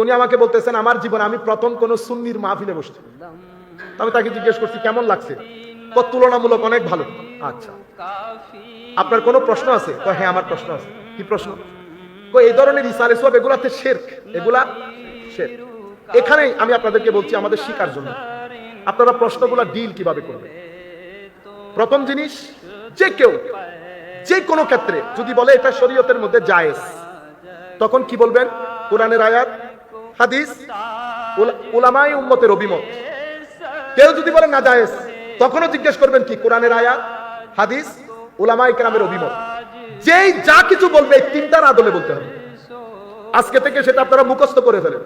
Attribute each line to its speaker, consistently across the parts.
Speaker 1: উনি আমাকে বলতেছেন আমার জীবনে আমি প্রথম কোন সুন্নির মাহফিলে বসছি। আমি তাকে জিজ্ঞেস করছি কেমন লাগছে, তুলনামূলক অনেক ভালো। আচ্ছা, আপনার কোনো প্রশ্ন আছে? হ্যাঁ আমার প্রশ্ন আছে। কি প্রশ্ন? এই ধরনের ইসারে সব এগুলাতে শিরক, এগুলা শিরক। এখানেই আমি আপনাদেরকে বলছি আমাদের শিকার জন্য আপনারা প্রশ্নগুলা ডিল কিভাবে করবেন। প্রথম জিনিস, যে কেউ যে কোনো ক্ষেত্রে যদি বলে এটা শরীয়তের মধ্যে জায়েজ, তখন কি বলবেন? কোরআনের আয়াত, হাদিস, উলামায়ে উম্মতের অভিমত। কেউ যদি বলে না জায়েজ, তখনও জিজ্ঞেস করবেন কি? কোরআনের আয়াত, হাদিস, উলামায়ে কেরামের অভিমত। যেই যা কিছু বলবে এই তিনটার আদলে বলতে হবে। আজকে থেকে সেটা আপনারা মুখস্থ করে ফেলেন।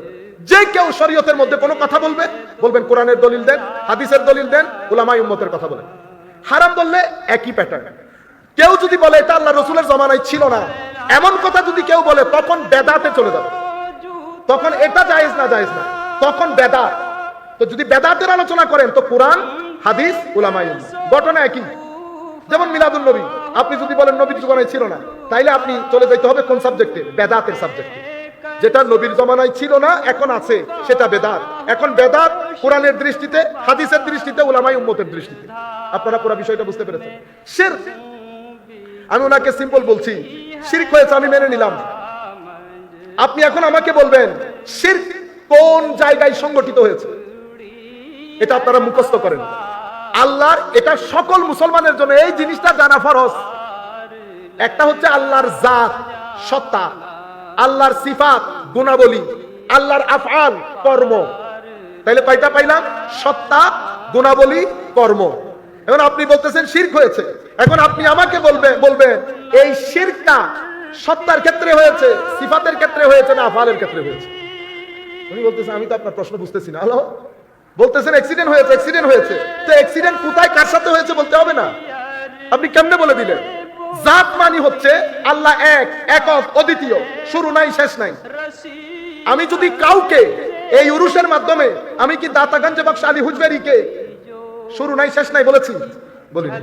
Speaker 1: যে কেউ শরীয়তের মধ্যে কোনো কথা বলবে, বলবেন কোরআনের দলিল দেন, হাদিসের দলিল দেন, উলামায়ে উম্মতের কথা বলেন। হারাম বললে একই প্যাটার্ন। কেউ যদি বলে এটা আল্লাহ রাসূলের জামানায় ছিল না, এমন কথা যদি কেউ বলে, তখন বেদাতে চলে যাবে। তখন এটা জায়েজ না, জায়েজ না, তখন বেদাত। তো যদি বেদাতের আলোচনা করেন তো কোরআন, হাদিস, উলামায়ে উম্মত, ঘটনা একই। যেমন মিলাদুন নবী, আপনি যদি বলেন নবীর জমানায় ছিল না, তাইলে আপনি চলে যাইতে হবে কোন সাবজেক্টে? বেদাতের সাবজেক্টে। যেটা নবীর জমানায় ছিল না এখন আছে, সেটা বেদাত। এখন বেদাত কোরআনের দৃষ্টিতে, হাদিসের দৃষ্টিতে, উলামায়ে উম্মতের দৃষ্টিতে। আপনারা পুরো বিষয়টা বুঝতে পেরেছেন? শিরক, আমি ওনাকে সিম্পল বলছি, শিরক হয়েছে, আমি মেনে নিলাম। আপনি এখন আমাকে বলবেন শিরক কোন জায়গায় সংগঠিত হয়েছে, এটা আপনারা মুখস্থ করেন। আল্লাহর, এটা সকল মুসলমানের জন্য এই জিনিসটা জানা ফরজ। একটা হচ্ছে আল্লাহর জাত, সত্তা, আল্লাহর সিফাত, গুণাবলী, আল্লাহর আফআল, কর্ম। তাইলে কয়টা পাইলাম? সত্তা, গুণাবলী, কর্ম। এখন আপনি বলতেছেন শিরক হয়েছে। এখন আপনি আমাকে বলবেন এই শিরকটা সত্তার ক্ষেত্রে হয়েছে, সিফাতের ক্ষেত্রে হয়েছে, না আফআলের ক্ষেত্রে হয়েছে? উনি বলতেছেন আমি তো আপনার প্রশ্ন বুঝতেছি না। আল্লাহ বলতেছেন অ্যাক্সিডেন্ট হয়েছে, অ্যাক্সিডেন্ট হয়েছে। তো অ্যাক্সিডেন্ট কোথায় কার সাথে হয়েছে বলতে হবে না? আপনি কেমনে বলে দিলেন? জাত মানে হচ্ছে আল্লাহ এক, একক, অদ্বিতীয়, শুরু নাই শেষ নাই। আমি যদি কাউকে এই উরুসের মাধ্যমে, আমি কি দাতাগঞ্জে বক্স আলী হুজবেরিকে শুরু নাই শেষ নাই বলেছি? বলিনি।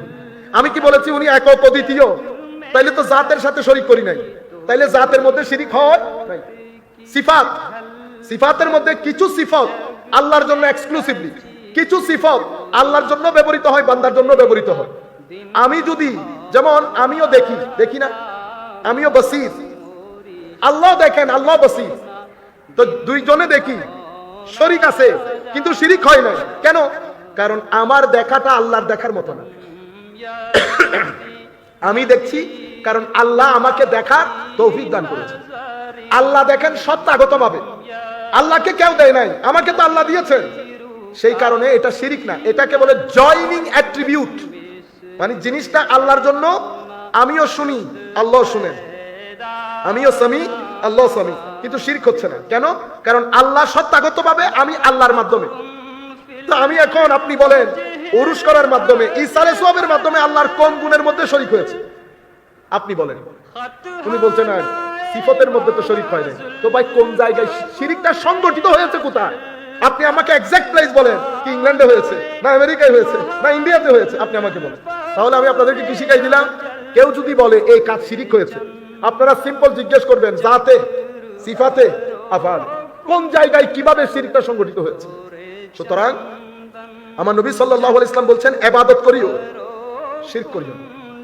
Speaker 1: আমি কি বলেছি উনি একক, অদ্বিতীয়? তাইলে তো জাতের সাথে শরীক করি নাই। তাইলে জাতের মধ্যে শিরিক হয় নাই। সিফাত, সিফাতের মধ্যে কিছু সিফাত আল্লাহর জন্য এক্সক্লুসিভলি, কিছু সিফাত আল্লাহর জন্য ব্যবহৃত হয়, বান্দার জন্য ব্যবহৃত হয়। আমি যদি, যেমন আমিও দেখি না, আমিও বসির, আল্লাহ দেখেন, আল্লাহ বসির। তো দুইজনে দেখি, শরীক আছে কিন্তু শিরিক হয় না। কেন? কারণ আমার দেখাটা আল্লাহর দেখার মতো না। আমি দেখছি কারণ আল্লাহ আমাকে দেখার তৌফিক দান করেছে। আল্লাহ দেখেন সত্তাগতভাবে, আল্লাহকে কেউ দেয় নাই, আমাকে তো আল্লাহ দিয়েছেন। সেই কারণে এটা শিরিক না, এটাকে বলে জয়নিং অ্যাট্রিবিউট। মানে জিনিসটা আল্লাহর জন্য, আমিও শুনি, আল্লাহ শুনেন, আমিও সামি, আল্লাহ সামি, কিন্তু শিরক হচ্ছে না। কেন? কারণ আল্লাহ সত্তাগতভাবে, আমি আল্লাহর মাধ্যমে। তো আমি এখন, আপনি বলেন উরুস করার মাধ্যমে, ইসারে সওয়াবের মাধ্যমে আল্লাহর কোন গুণের মধ্যে শরীক হয়েছে? আপনি বলেন। উনি বলছেন না, সিফতের মধ্যে তো শরীক হয় নাই। তো ভাই কোন জায়গায় শিরিকটা সংগঠিত হয়েছে, কোথায়? আপনি আমাকে এক্সাক্ট প্লেস বলেন। কি ইংল্যান্ডে হয়েছে, না আমেরিকায় হয়েছে, না ইন্ডিয়াতে হয়েছে? আপনি আমাকে বলেন। তাহলে আমি আপনাদেরকে কি শিখাই দিলাম? কেউ যদি বলে এই কাজ শিরিক হয়েছে, আপনারা সিম্পল জিজ্ঞেস করবেন জাতে, সিফাতে, আফআল, কোন জায়গায় কিভাবে শিরিকটা সংগঠিত হয়েছে। সুতরাং আমার নবী সাল্লাল্লাহু আলাইহি ওয়াসাল্লাম বলছেন ইবাদত করিও, শিরক করিও না।